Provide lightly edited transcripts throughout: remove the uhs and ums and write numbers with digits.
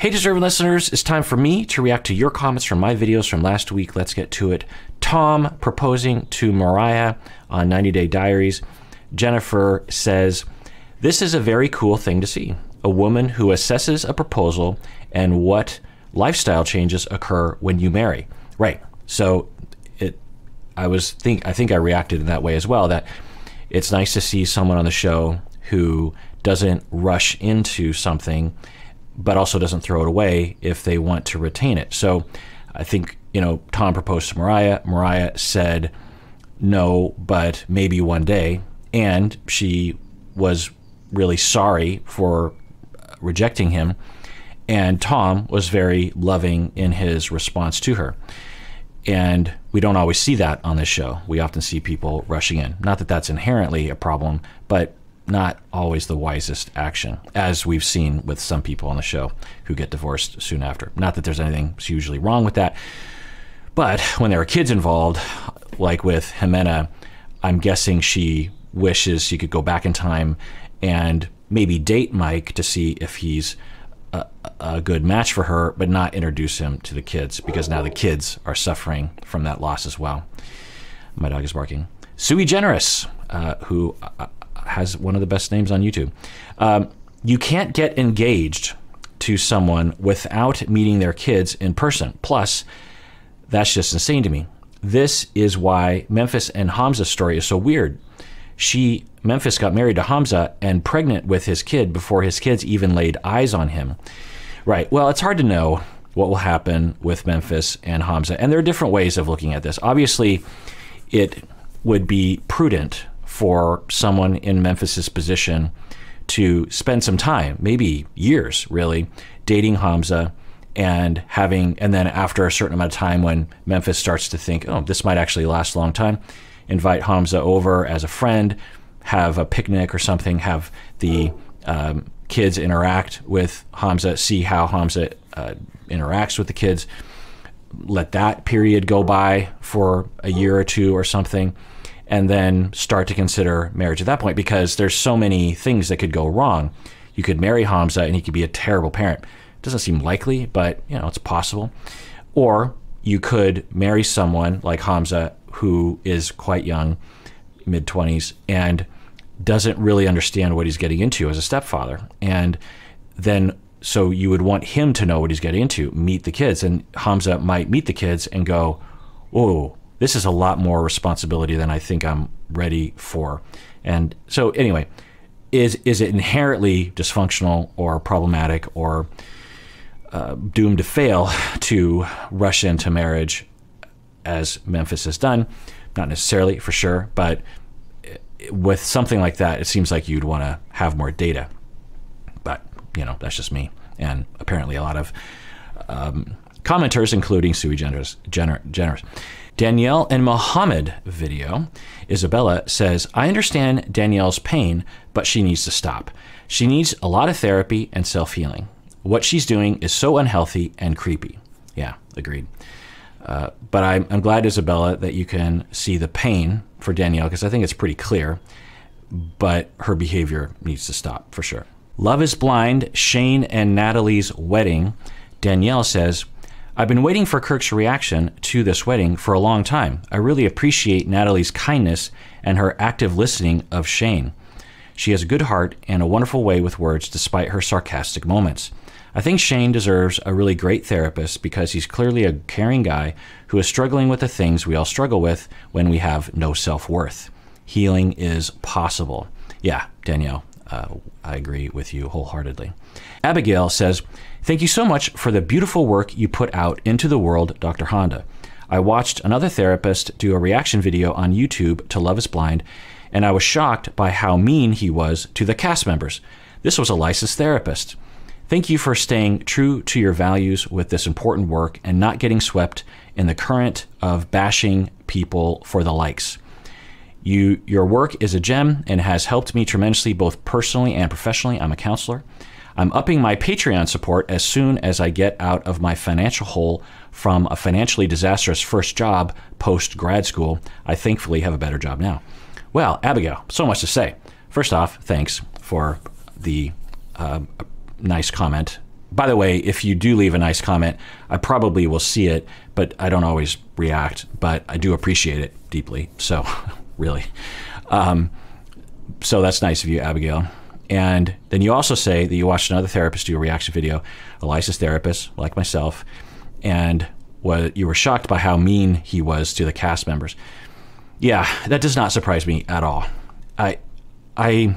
Hey, deserving listeners, it's time for me to react to your comments from my videos from last week. Let's get to it. Tom proposing to Mariah on 90 Day Diaries. Jennifer says, this is a very cool thing to see. A woman who assesses a proposal and what lifestyle changes occur when you marry. Right. So I think I reacted in that way as well, that it's nice to see someone on the show who doesn't rush into something but also doesn't throw it away if they want to retain it. So I think, Tom proposed to Mariah. Mariah said no, but maybe one day. And she was really sorry for rejecting him. And Tom was very loving in his response to her. And we don't always see that on this show. We often see people rushing in. Not that that's inherently a problem, but not always the wisest action, as we've seen with some people on the show who get divorced soon after. Not that there's anything hugely wrong with that, but when there are kids involved, like with Jimena, I'm guessing she wishes she could go back in time and maybe date Mike to see if he's a good match for her, but not introduce him to the kids, because now the kids are suffering from that loss as well. My dog is barking. Sui Generis, who has one of the best names on YouTube. You can't get engaged to someone without meeting their kids in person. Plus, that's just insane to me. This is why Memphis and Hamza's story is so weird. Memphis got married to Hamza and pregnant with his kid before his kids even laid eyes on him. Right. Well, it's hard to know what will happen with Memphis and Hamza, and there are different ways of looking at this. Obviously, it would be prudent for someone in Memphis's position to spend some time, maybe years really, dating Hamza and then after a certain amount of time, when Memphis starts to think, oh, this might actually last a long time, invite Hamza over as a friend, have a picnic or something, have the kids interact with Hamza, see how Hamza interacts with the kids, let that period go by for a year or two or something, and then start to consider marriage at that point, because there's so many things that could go wrong. You could marry Hamza and he could be a terrible parent. Doesn't seem likely, but it's possible. Or you could marry someone like Hamza who is quite young, mid-20s, and doesn't really understand what he's getting into as a stepfather. And then, so you would want him to know what he's getting into, meet the kids, and Hamza might meet the kids and go, oh, this is a lot more responsibility than I think I'm ready for. And so anyway, is it inherently dysfunctional or problematic or doomed to fail to rush into marriage as Memphis has done? Not necessarily, for sure, but with something like that, it seems like you'd want to have more data. But, that's just me. And apparently a lot of commenters, including Sui Generis. Danielle and Mohammed video. Isabella says, I understand Danielle's pain, but she needs to stop. She needs a lot of therapy and self-healing. What she's doing is so unhealthy and creepy. Yeah, agreed. But I'm glad, Isabella, that you can see the pain for Danielle, because I think it's pretty clear, but her behavior needs to stop for sure. Love is Blind, Shane and Natalie's wedding. Danielle says, I've been waiting for Kirk's reaction to this wedding for a long time. I really appreciate Natalie's kindness and her active listening of Shane. She has a good heart and a wonderful way with words despite her sarcastic moments. I think Shane deserves a really great therapist because he's clearly a caring guy who is struggling with the things we all struggle with when we have no self-worth. Healing is possible. Yeah, Danielle, I agree with you wholeheartedly. Abigail says, thank you so much for the beautiful work you put out into the world, Dr. Honda. I watched another therapist do a reaction video on YouTube to Love is Blind, and I was shocked by how mean he was to the cast members. This was a licensed therapist. Thank you for staying true to your values with this important work and not getting swept in the current of bashing people for the likes. Your work is a gem and has helped me tremendously both personally and professionally. I'm a counselor. I'm upping my Patreon support as soon as I get out of my financial hole from a financially disastrous first job post-grad school. I thankfully have a better job now. Well, Abigail, so much to say. First off, thanks for the nice comment by the way, if you do leave a nice comment, I probably will see it, but I don't always react, but I do appreciate it deeply. So really. So that's nice of you, Abigail. And then you also say that you watched another therapist do a reaction video, a licensed therapist like myself, and you were shocked by how mean he was to the cast members. Yeah, that does not surprise me at all. I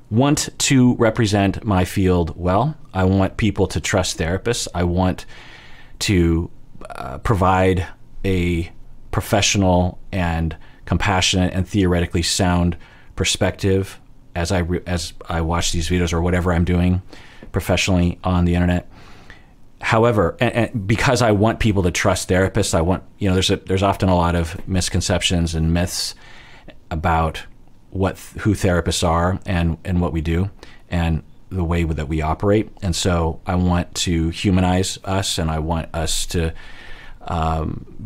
want to represent my field well. I want people to trust therapists. I want to provide a professional and compassionate and theoretically sound perspective as I watch these videos or whatever I'm doing professionally on the internet. However, and because I want people to trust therapists, I want, you know, there's often a lot of misconceptions and myths about who therapists are and what we do and the way that we operate. And so I want to humanize us, and I want us to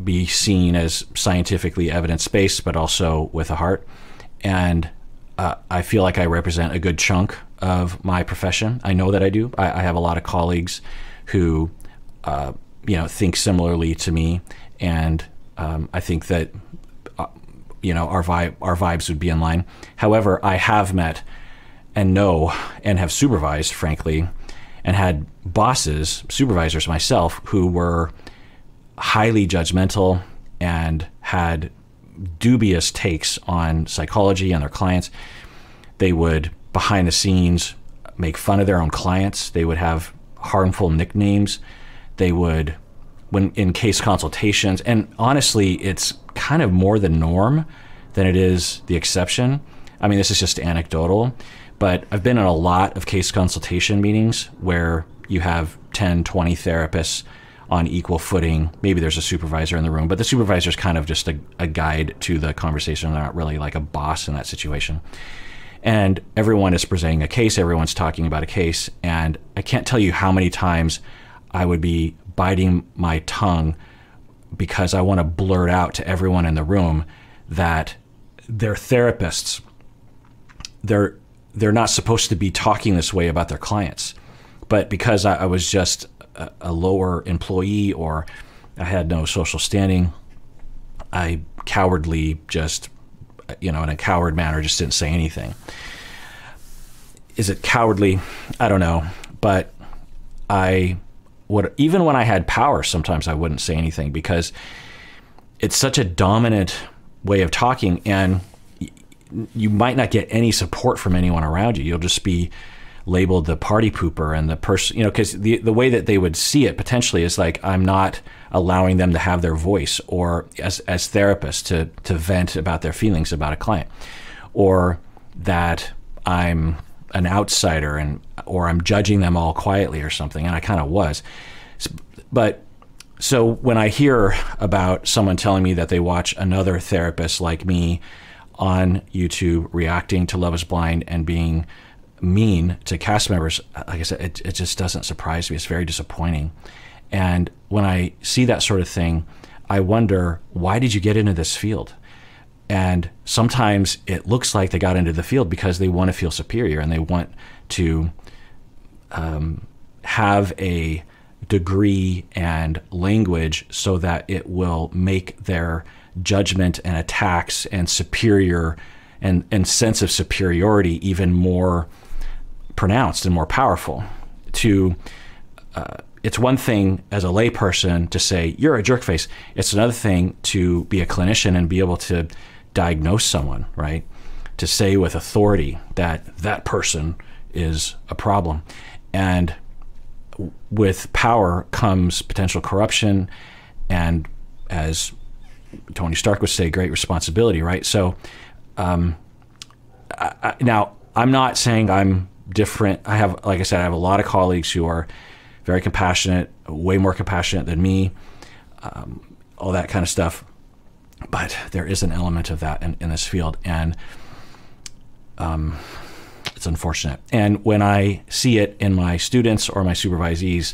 be seen as scientifically evidence-based, but also with a heart. And I feel like I represent a good chunk of my profession. I know that I do. I have a lot of colleagues who, you know, think similarly to me, and I think that, you know, our vibes would be in line. However, I have met and know and have supervised, frankly, and had bosses, supervisors myself, who were highly judgmental and had dubious takes on psychology and their clients. They would, behind the scenes, make fun of their own clients. They would have harmful nicknames. They would, when in case consultations, and honestly, it's kind of more the norm than it is the exception. I mean, this is just anecdotal, but I've been in a lot of case consultation meetings where you have 10, 20 therapists on equal footing. Maybe there's a supervisor in the room, but the supervisor is kind of just a guide to the conversation. They're not really like a boss in that situation. And everyone is presenting a case, everyone's talking about a case, and I can't tell you how many times I would be biting my tongue because I want to blurt out to everyone in the room that they're therapists. They're not supposed to be talking this way about their clients. But because I was just a lower employee, or I had no social standing, I cowardly just, you know, in a coward manner, just didn't say anything. Is it cowardly? I don't know. But I would, even when I had power, sometimes I wouldn't say anything because it's such a dominant way of talking, and you might not get any support from anyone around you. You'll just be labeled the party pooper and the person, you know, because the way that they would see it potentially is like I'm not allowing them to have their voice, or as therapists to vent about their feelings about a client, or that I'm an outsider or I'm judging them all quietly or something, and I kind of was. But so when I hear about someone telling me that they watch another therapist like me on YouTube reacting to Love is Blind and being mean to cast members, like I said, it just doesn't surprise me. It's very disappointing. And when I see that sort of thing, I wonder, why did you get into this field? And sometimes it looks like they got into the field because they want to feel superior and they want to have a degree and language so that it will make their judgment and attacks and superior and sense of superiority even more pronounced and more powerful. It's one thing as a layperson to say, you're a jerk face. It's another thing to be a clinician and be able to diagnose someone, right? To say with authority that that person is a problem. And with power comes potential corruption, and as Tony Stark would say, great responsibility, right? So now, I'm not saying I'm different. I have, like I said, I have a lot of colleagues who are very compassionate, way more compassionate than me, all that kind of stuff. But there is an element of that in this field, and it's unfortunate. And when I see it in my students or my supervisees,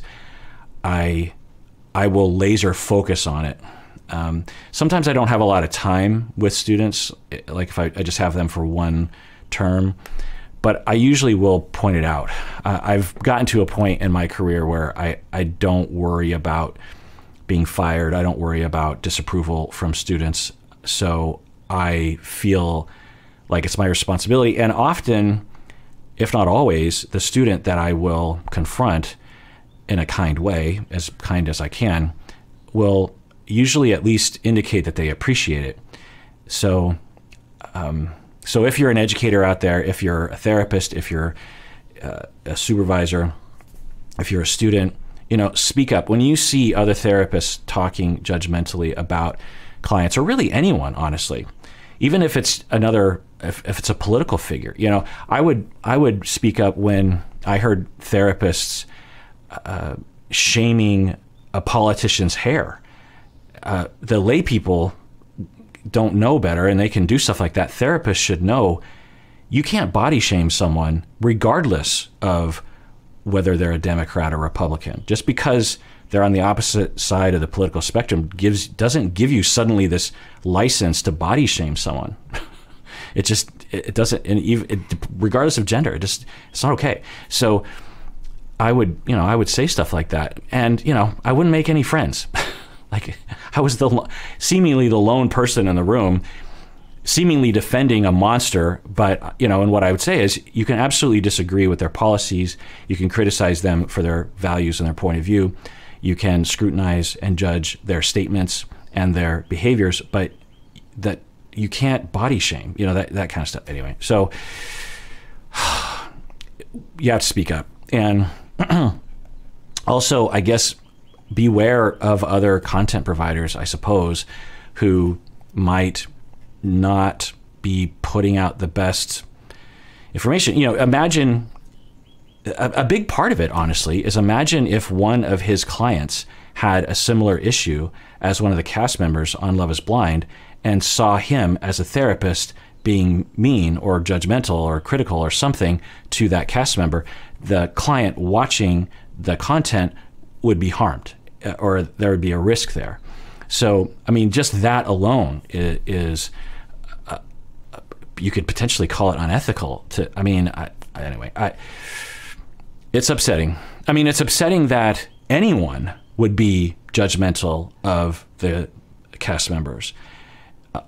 I will laser focus on it. Sometimes I don't have a lot of time with students, like if I just have them for one term, but I usually will point it out. I've gotten to a point in my career where I don't worry about being fired. I don't worry about disapproval from students. So I feel like it's my responsibility. And often, if not always, the student that I will confront in a kind way, as kind as I can, will usually at least indicate that they appreciate it. So, so if you're an educator out there, if you're a therapist, if you're a supervisor, if you're a student, speak up. When you see other therapists talking judgmentally about clients, or really anyone, honestly, even if it's if it's a political figure, I would speak up when I heard therapists shaming a politician's hair. The lay people don't know better, and they can do stuff like that. Therapists should know you can't body shame someone regardless of whether they're a Democrat or Republican. Just because they're on the opposite side of the political spectrum doesn't give you suddenly this license to body shame someone. It doesn't, and even regardless of gender, it's not okay. So I would say stuff like that, and I wouldn't make any friends. Like, I was seemingly the lone person in the room, seemingly defending a monster. But, and what I would say is you can absolutely disagree with their policies. You can criticize them for their values and their point of view. You can scrutinize and judge their statements and their behaviors, but that you can't body shame, that kind of stuff. Anyway, so you have to speak up. And also, I guess, beware of other content providers, I suppose, who might not be putting out the best information. Imagine a big part of it, honestly, is imagine if one of his clients had a similar issue as one of the cast members on Love is Blind and saw him as a therapist being mean or judgmental or critical or something to that cast member. The client watching the content would be harmed, or there would be a risk there. So, I mean, just that alone is you could potentially call it unethical. It's upsetting. I mean, it's upsetting that anyone would be judgmental of the cast members.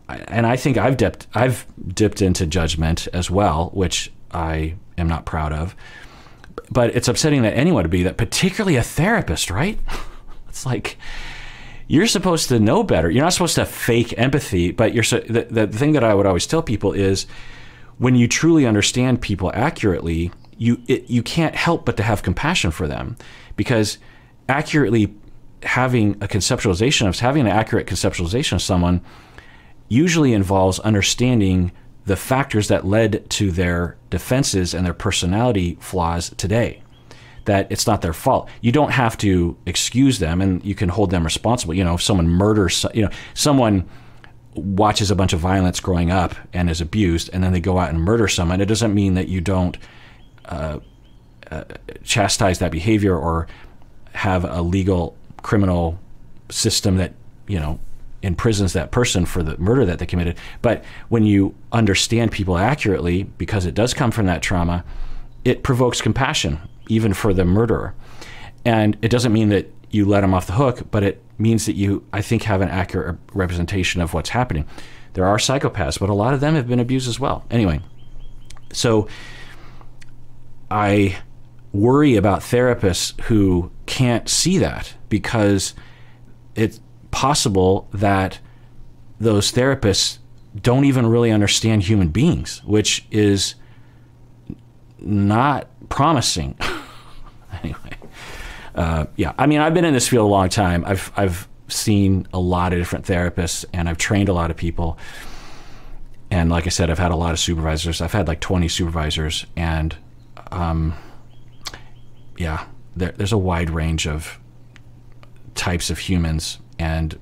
And I think I've dipped into judgment as well, which I am not proud of. But it's upsetting that anyone would be that, particularly a therapist, right? It's like, you're supposed to know better. You're not supposed to fake empathy, but the thing that I would always tell people is when you truly understand people accurately, you can't help but to have compassion for them, because accurately having an accurate conceptualization of someone usually involves understanding the factors that led to their defenses and their personality flaws today. That it's not their fault. You don't have to excuse them, and you can hold them responsible. If someone murders, someone watches a bunch of violence growing up and is abused, and then they go out and murder someone, it doesn't mean that you don't chastise that behavior or have a legal criminal system that, imprisons that person for the murder that they committed. But when you understand people accurately, because it does come from that trauma, it provokes compassion, even for the murderer. And it doesn't mean that you let them off the hook, but it means that you, I think, have an accurate representation of what's happening. There are psychopaths, but a lot of them have been abused as well. Anyway, so I worry about therapists who can't see that, because it's possible that those therapists don't even really understand human beings, which is not promising. Anyway, yeah, I mean, I've been in this field a long time. I've seen a lot of different therapists, and I've trained a lot of people. And like I said, I've had a lot of supervisors. I've had like 20 supervisors, and yeah, there's a wide range of types of humans and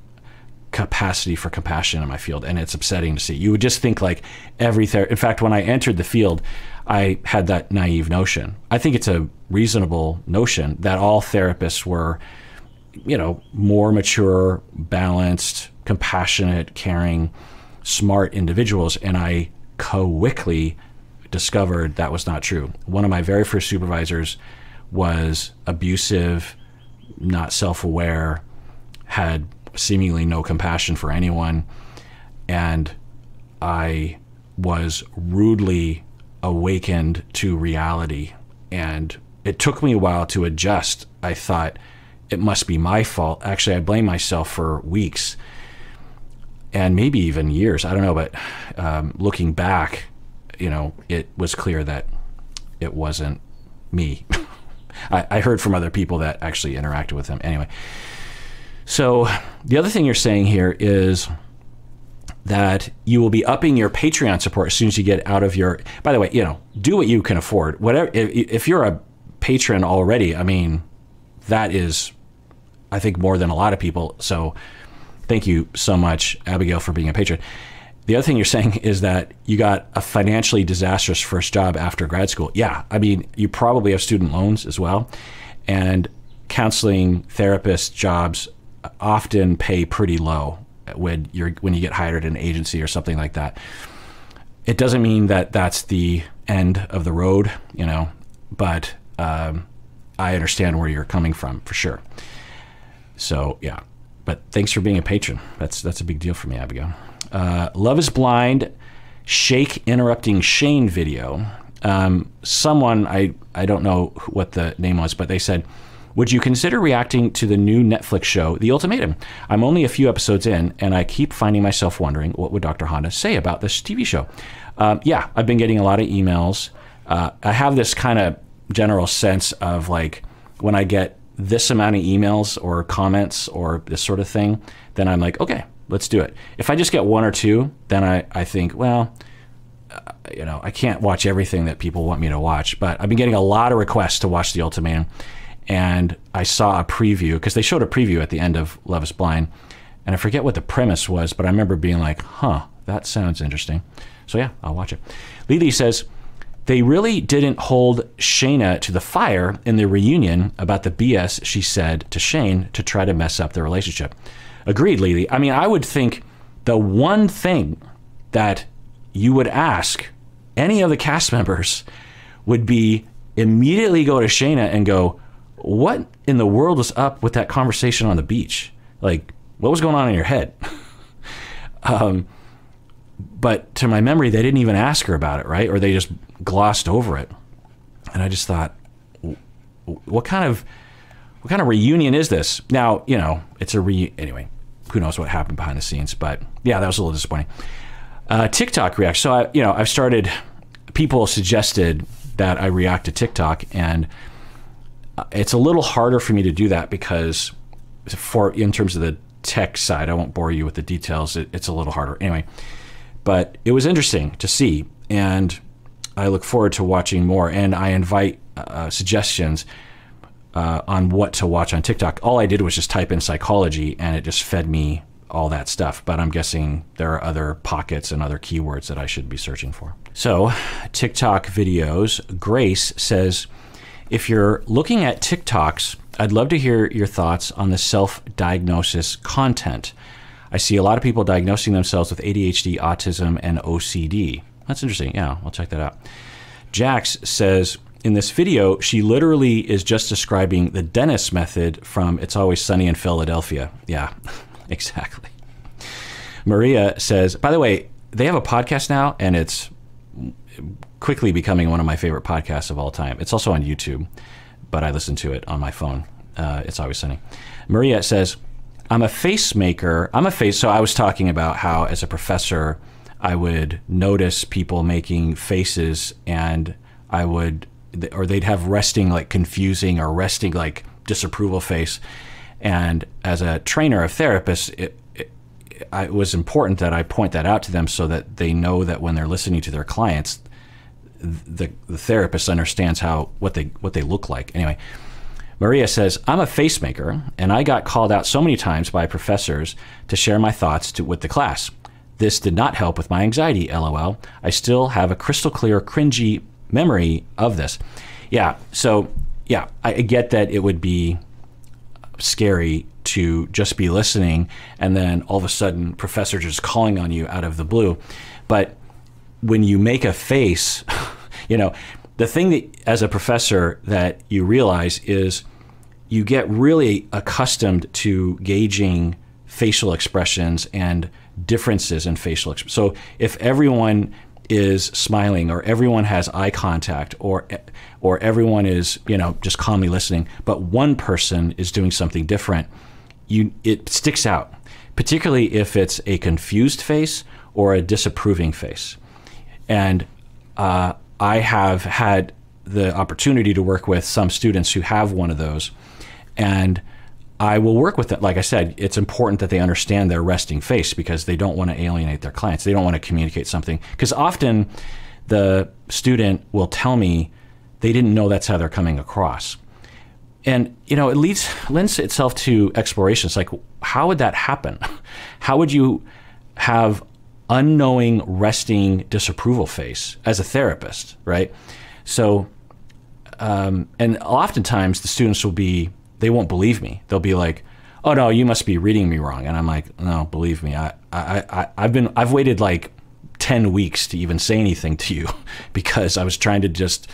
capacity for compassion in my field, and it's upsetting to see. You would just think like in fact, when I entered the field, I had that naive notion. I think it's a reasonable notion that all therapists were, more mature, balanced, compassionate, caring, smart individuals, and I quickly discovered that was not true. One of my very first supervisors was abusive, not self-aware, had seemingly no compassion for anyone, and I was rudely awakened to reality, and it took me a while to adjust. I thought it must be my fault. Actually, I blamed myself for weeks and maybe even years. I don't know, but looking back, you know, it was clear that it wasn't me. I heard from other people that actually interacted with him. Anyway, so the other thing you're saying here is that you will be upping your Patreon support as soon as you get out of your, by the way, you know, do what you can afford. Whatever, if you're a patron already, I mean, that is, I think, more than a lot of people. So thank you so much, Abigail, for being a patron. The other thing you're saying is that you got a financially disastrous first job after grad school. Yeah, I mean, you probably have student loans as well. And counseling therapist jobs often pay pretty low when you get hired at an agency or something like that. It doesn't mean that that's the end of the road, you know, but I understand where you're coming from for sure. So yeah, but thanks for being a patron. That's a big deal for me, Abigail. Love is Blind, Shake interrupting Shane video. Someone, I don't know what the name was, but they said, would you consider reacting to the new Netflix show, The Ultimatum? I'm only a few episodes in, and I keep finding myself wondering, what would Dr. Honda say about this TV show? Yeah, I've been getting a lot of emails. I have this kind of general sense of like, when I get this amount of emails or comments or this sort of thing, then I'm like, okay, let's do it. If I just get one or two, then I think, well, you know, I can't watch everything that people want me to watch. But I've been getting a lot of requests to watch The Ultimatum. And I saw a preview, because they showed a preview at the end of Love is Blind. And I forget what the premise was, but I remember being like, huh, that sounds interesting. So yeah, I'll watch it. Lily says, they really didn't hold Shayna to the fire in the reunion about the BS she said to Shane to try to mess up their relationship. Agreed, Lily. I mean, I would think the one thing that you would ask any of the cast members would be immediately go to Shayna and go, what in the world was up with that conversation on the beach? Like, what was going on in your head? But to my memory, they didn't even ask her about it, right? Or they just glossed over it. And I just thought, what kind of reunion is this? Now, you know, it's a anyway, who knows what happened behind the scenes, but yeah, that was a little disappointing. TikTok reaction. So I've started, people suggested that I react to TikTok, and it's a little harder for me to do that because in terms of the tech side, I won't bore you with the details. It's a little harder anyway, but it was interesting to see, and I look forward to watching more, and I invite suggestions on what to watch on TikTok. All I did was just type in psychology, and it just fed me all that stuff, but I'm guessing there are other pockets and other keywords that I should be searching for. So TikTok videos. Grace says, if you're looking at TikToks, I'd love to hear your thoughts on the self-diagnosis content. I see a lot of people diagnosing themselves with ADHD, autism, and OCD. That's interesting. Yeah, I'll check that out. Jax says, in this video, she literally is just describing the Dennis method from It's Always Sunny in Philadelphia. Yeah, exactly. Maria says, by the way, they have a podcast now, and it's quickly becoming one of my favorite podcasts of all time. It's also on YouTube, but I listen to it on my phone. It's Always Sunny. Maria says, I'm a face maker. So I was talking about how as a professor, I would notice people making faces, and they'd have resting like confusing or resting like disapproval face. And as a trainer of therapists, it was important that I point that out to them so that they know that when they're listening to their clients, the therapist understands what they look like. Anyway, Maria says, I'm a face maker, and I got called out so many times by professors to share my thoughts with the class. This did not help with my anxiety, LOL. I still have a crystal clear, cringy memory of this. Yeah, so yeah, I get that it would be scary to just be listening and then all of a sudden professor just calling on you out of the blue. But when you make a face, You know, the thing that as a professor that you realize is you get really accustomed to gauging facial expressions and differences in facial expressions. So if everyone is smiling, or everyone has eye contact, or everyone is, you know, just calmly listening, but one person is doing something different, it sticks out, particularly if it's a confused face or a disapproving face. And I have had the opportunity to work with some students who have one of those, and I will work with them. Like I said, it's important that they understand their resting face because they don't want to alienate their clients. They don't want to communicate something, because often the student will tell me they didn't know that's how they're coming across. And, you know, it lends itself to explorations like, how would that happen? How would you have unknowing resting disapproval face as a therapist, right? So, and oftentimes the students they won't believe me. They'll be like, "Oh no, you must be reading me wrong." And I'm like, "No, believe me. I've waited like 10 weeks to even say anything to you because I was trying to just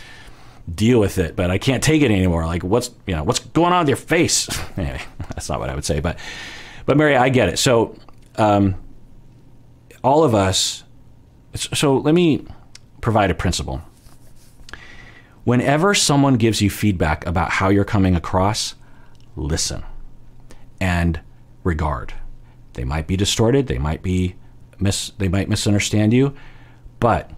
deal with it, but I can't take it anymore. Like, what's going on with your face?" Anyway, that's not what I would say, but Mary, I get it. So, all of us. So let me provide a principle. Whenever someone gives you feedback about how you're coming across, listen and regard. They might be distorted, they might misunderstand you, but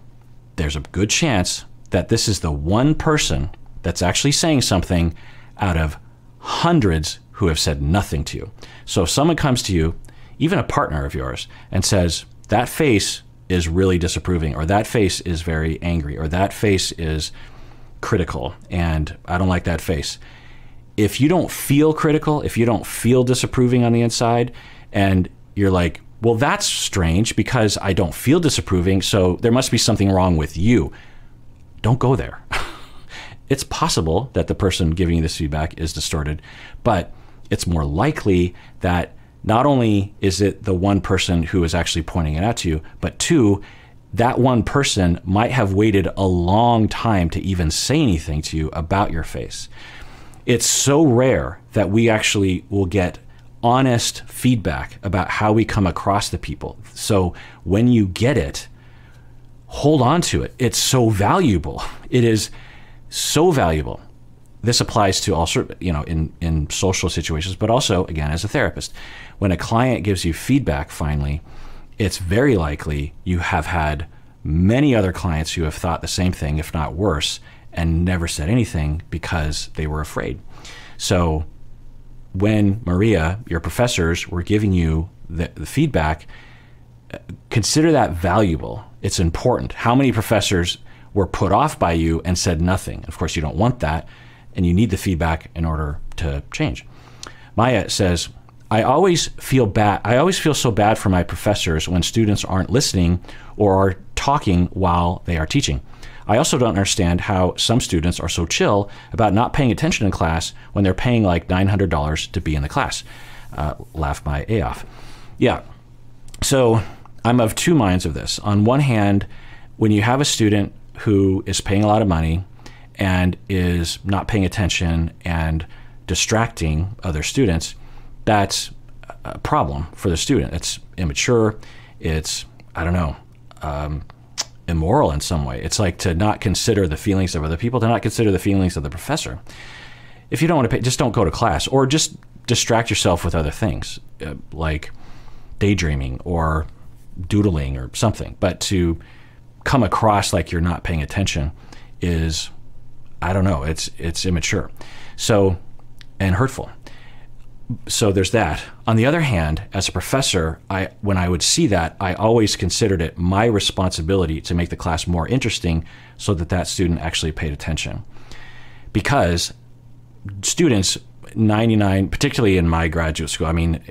there's a good chance that this is the one person that's actually saying something out of hundreds who have said nothing to you. So if someone comes to you, even a partner of yours, and says, "That face is really disapproving," or "That face is very angry," or "That face is critical and I don't like that face." If you don't feel critical, if you don't feel disapproving on the inside, and you're like, "Well, that's strange because I don't feel disapproving, so there must be something wrong with you," don't go there. It's possible that the person giving you this feedback is distorted, but it's more likely that not only is it the one person who is actually pointing it out to you, but two, that one person might have waited a long time to even say anything to you about your face. It's so rare that we actually will get honest feedback about how we come across to people. So when you get it, hold on to it. It's so valuable. It is so valuable. This applies to all sorts, you know, in social situations, but also, again, as a therapist. When a client gives you feedback, finally, it's very likely you have had many other clients who have thought the same thing, if not worse, and never said anything because they were afraid. So when Maria, your professors, were giving you the feedback, consider that valuable. It's important. How many professors were put off by you and said nothing? Of course, you don't want that, and you need the feedback in order to change. Maya says, I always feel so bad for my professors when students aren't listening or are talking while they are teaching. I also don't understand how some students are so chill about not paying attention in class when they're paying like $900 to be in the class. Laugh my A off. Yeah. So I'm of two minds of this. On one hand, when you have a student who is paying a lot of money and is not paying attention and distracting other students, that's a problem for the student. It's immature. It's, I don't know, immoral in some way. It's like to not consider the feelings of other people, to not consider the feelings of the professor. If you don't want to pay, just don't go to class, or just distract yourself with other things, like daydreaming or doodling or something. But to come across like you're not paying attention is, I don't know, it's immature. So, and hurtful. So there's that. On the other hand, as a professor, when I would see that, I always considered it my responsibility to make the class more interesting so that that student actually paid attention. Because students, 99, particularly in my graduate school, I mean,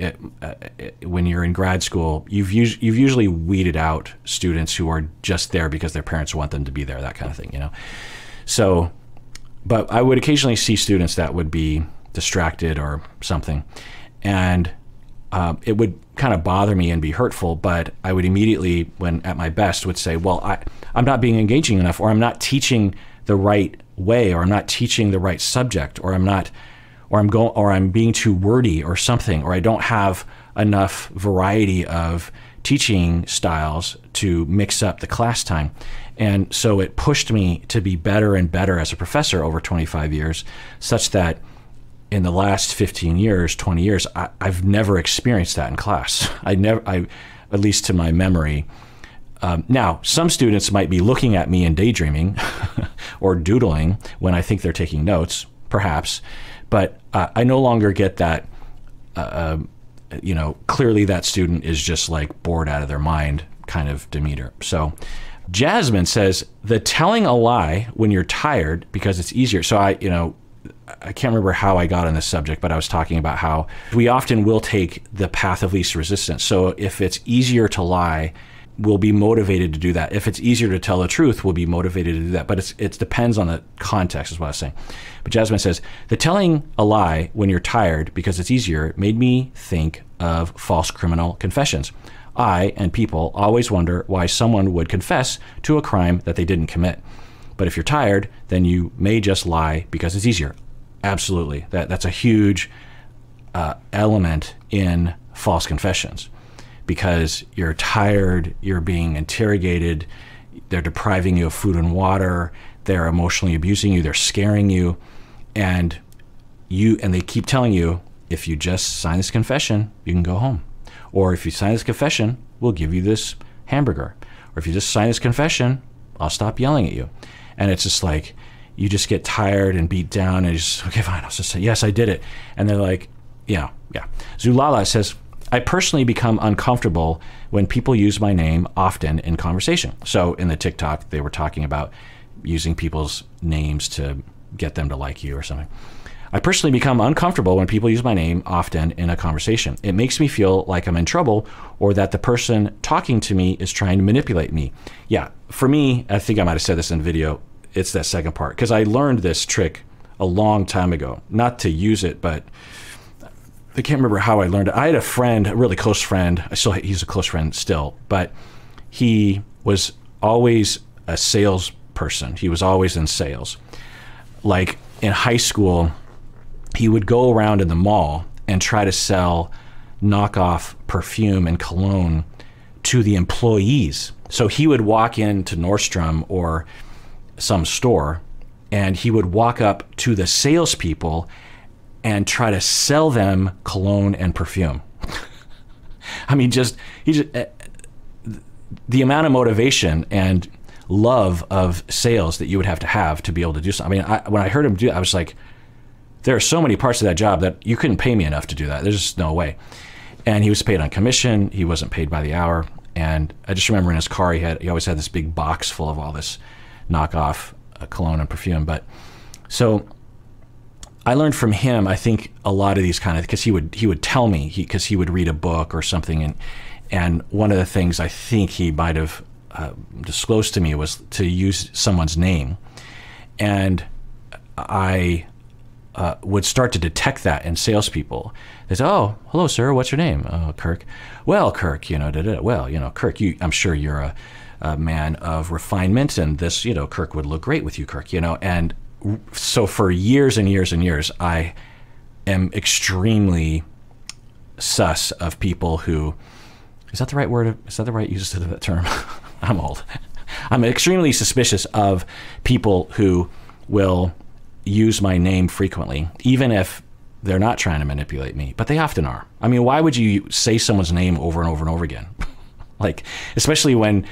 when you're in grad school, you've usually weeded out students who are just there because their parents want them to be there, that kind of thing, you know. So, but I would occasionally see students that would be distracted or something, and it would kind of bother me and be hurtful, but I would immediately, when at my best, would say, well, I'm not being engaging enough, or I'm not teaching the right way, or I'm not teaching the right subject, or I'm being too wordy or something, or I don't have enough variety of teaching styles to mix up the class time. And so it pushed me to be better and better as a professor over 25 years, such that in the last 15 years, 20 years, I've never experienced that in class. At least to my memory. Now, some students might be looking at me and daydreaming or doodling when I think they're taking notes, perhaps, but I no longer get that, clearly that student is just like bored out of their mind kind of demeanor. So Jasmine says, the telling a lie when you're tired because it's easier. So I can't remember how I got on this subject, but I was talking about how we often will take the path of least resistance. So if it's easier to lie, we'll be motivated to do that. If it's easier to tell the truth, we'll be motivated to do that. But it depends on the context, is what I was saying. But Jasmine says, the telling a lie when you're tired because it's easier made me think of false criminal confessions. I and people always wonder why someone would confess to a crime that they didn't commit. But if you're tired, then you may just lie because it's easier. Absolutely. That's a huge element in false confessions, because you're tired, you're being interrogated, they're depriving you of food and water, they're emotionally abusing you, they're scaring you, and they keep telling you, if you just sign this confession, you can go home. Or if you sign this confession, we'll give you this hamburger. Or if you just sign this confession, I'll stop yelling at you. And it's just like, you just get tired and beat down and you just, okay, fine, I'll just say, yes, I did it. And they're like, yeah. Zulala says, I personally become uncomfortable when people use my name often in conversation. So in the TikTok, they were talking about using people's names to get them to like you or something. I personally become uncomfortable when people use my name often in a conversation. It makes me feel like I'm in trouble or that the person talking to me is trying to manipulate me. Yeah, for me, I think I might have said this in the video, it's that second part, because I learned this trick a long time ago. Not to use it, but I can't remember how I learned it. I had a friend, a really close friend. He's a close friend still, but he was always a salesperson. He was always in sales. Like in high school, he would go around in the mall and try to sell knockoff perfume and cologne to the employees. So he would walk into Nordstrom or some store, and he would walk up to the salespeople and try to sell them cologne and perfume. I mean, the amount of motivation and love of sales that you would have to be able to do something. I mean, when I heard him do it, I was like, there are so many parts of that job that you couldn't pay me enough to do that. There's just no way. And he was paid on commission. He wasn't paid by the hour. And I just remember in his car, he always had this big box full of all this knockoff cologne and perfume. But so I learned from him, I think, a lot of these kind of, because he would tell me, because he would read a book or something, and one of the things I think he might have disclosed to me was to use someone's name. And I would start to detect that in salespeople. They say, oh, hello, sir, what's your name? Oh, Kirk. Well, Kirk, well, Kirk, I'm sure you're a man of refinement, and this, Kirk would look great with you, Kirk, and so for years and years and years, I am extremely sus of people who, is that the right word? Is that the right use of that term? I'm old. I'm extremely suspicious of people who will use my name frequently, even if they're not trying to manipulate me, but they often are. I mean, why would you say someone's name over and over and over again? Like, especially when,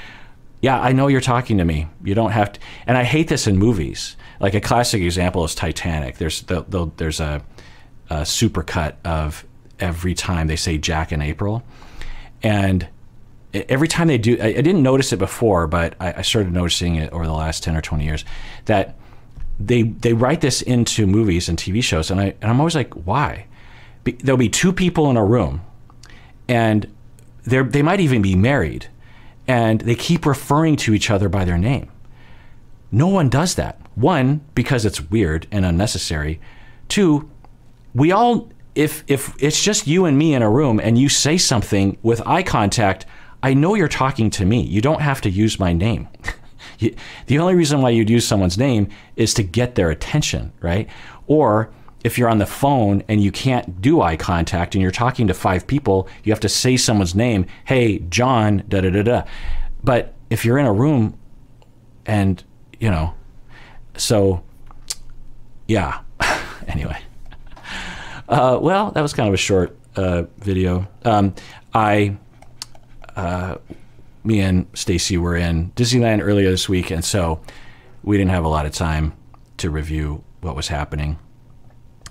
yeah, I know you're talking to me. You don't have to. And I hate this in movies. Like a classic example is Titanic. There's a supercut of every time they say Jack and April. And every time they do, I didn't notice it before, but I started noticing it over the last 10 or 20 years, that they write this into movies and TV shows. And I'm always like, why? There'll be two people in a room, and they might even be married, and they keep referring to each other by their name. No one does that. One, because it's weird and unnecessary. Two, we all if it's just you and me in a room and you say something with eye contact, I know you're talking to me. You don't have to use my name. The only reason why you'd use someone's name is to get their attention, right? Or if you're on the phone and you can't do eye contact and you're talking to 5 people, you have to say someone's name. Hey, John, da da da da. But if you're in a room and, you know, so yeah, anyway. Well, that was kind of a short video. Me and Stacy were in Disneyland earlier this week, and so we didn't have a lot of time to review what was happening.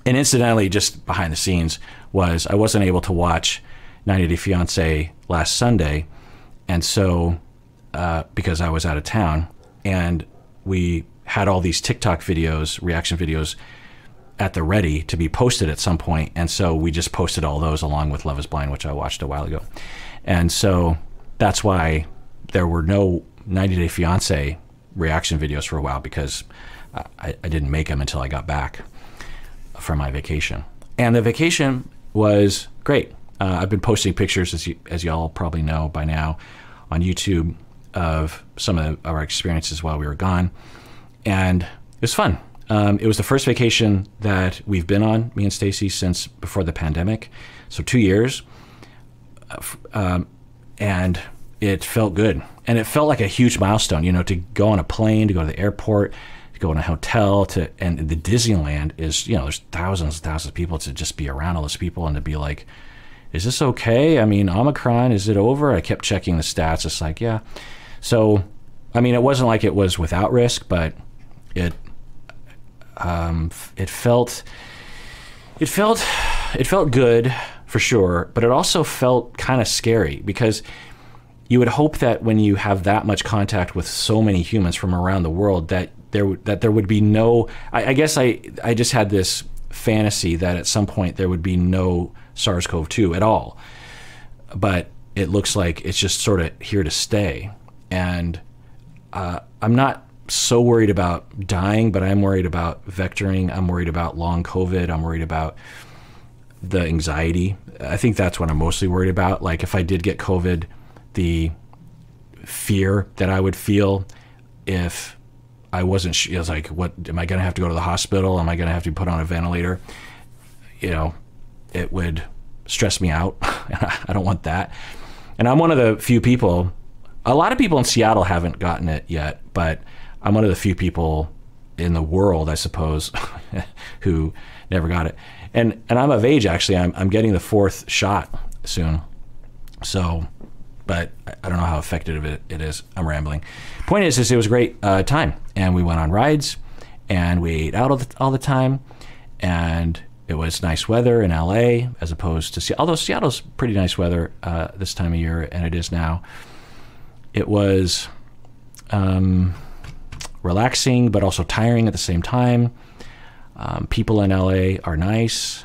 And incidentally, just behind the scenes was I wasn't able to watch 90 Day Fiancé last Sunday, and so because I was out of town, and we had all these TikTok videos, reaction videos at the ready to be posted at some point, and so we just posted all those along with Love is Blind, which I watched a while ago. And so that's why there were no 90 Day Fiancé reaction videos for a while, because I didn't make them until I got back from my vacation. And the vacation was great. I've been posting pictures, as y'all probably know by now, on YouTube of some of our experiences while we were gone. And it was fun. It was the first vacation that we've been on, me and Stacy, since before the pandemic. So 2 years. And it felt good. And it felt like a huge milestone, you know, to go on a plane, to go to the airport, to go in a hotel, and the Disneyland is, you know, there's thousands and thousands of people, to just be around all those people and to be like, is this okay? I mean, Omicron, is it over? I kept checking the stats. It's like, yeah. So, I mean, it wasn't like it was without risk, but it felt good for sure, but it also felt kind of scary, because you would hope that when you have that much contact with so many humans from around the world, that there would be no, I guess I just had this fantasy that at some point there would be no SARS-CoV-2 at all. But it looks like it's just sort of here to stay. And I'm not so worried about dying, but I'm worried about vectoring. I'm worried about long COVID. I'm worried about the anxiety. I think that's what I'm mostly worried about. Like, if I did get COVID, the fear that I would feel if I wasn't, I was like, what, am I going to have to go to the hospital? Am I going to have to be put on a ventilator? You know, it would stress me out. I don't want that. And I'm one of the few people, a lot of people in Seattle haven't gotten it yet, but I'm one of the few people in the world, I suppose, who never got it. And I'm of age, actually. I'm getting the 4th shot soon. So, but I don't know how effective it is. I'm rambling. Point is it was a great time. And we went on rides, and we ate out all the time. And it was nice weather in LA, as opposed to Seattle. Although Seattle's pretty nice weather this time of year, and it is now. It was relaxing, but also tiring at the same time. People in LA are nice.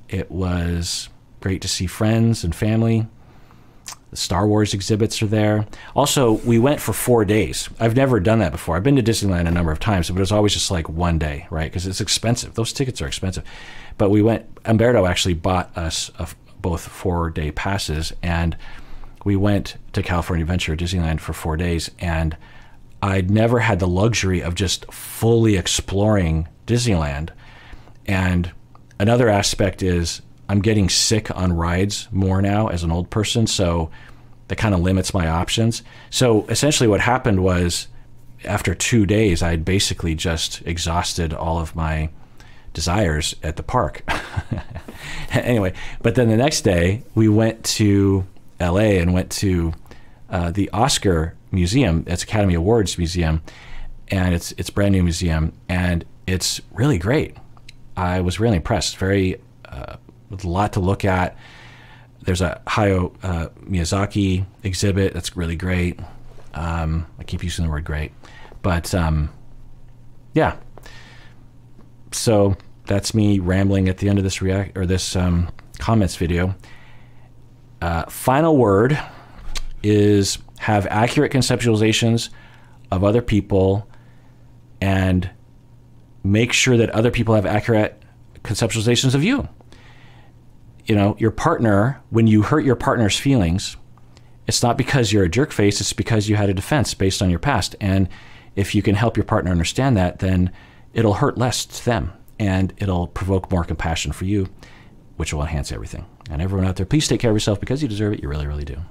It was great to see friends and family. The Star Wars exhibits are there. Also, we went for 4 days. I've never done that before. I've been to Disneyland a number of times, but it was always just like one day, right? Because it's expensive. Those tickets are expensive. But we went, Umberto actually bought us both 4-day passes, and we went to California Adventure Disneyland for 4 days, and I'd never had the luxury of just fully exploring Disneyland. And another aspect is I'm getting sick on rides more now as an old person, so that kind of limits my options. So essentially what happened was, after 2 days, I had basically just exhausted all of my desires at the park. Anyway, but then the next day we went to LA and went to the Oscar Museum. It's Academy Awards Museum, and it's a brand new museum, and it's really great. I was really impressed. Very with a lot to look at. There's a Hayao Miyazaki exhibit that's really great. I keep using the word great, but yeah. So that's me rambling at the end of this comments video. Final word is have accurate conceptualizations of other people, and make sure that other people have accurate conceptualizations of you. you know, your partner, when you hurt your partner's feelings, it's not because you're a jerk face, it's because you had a defense based on your past. And if you can help your partner understand that, then it'll hurt less to them and it'll provoke more compassion for you, which will enhance everything. And everyone out there, please take care of yourself because you deserve it. You really, really do.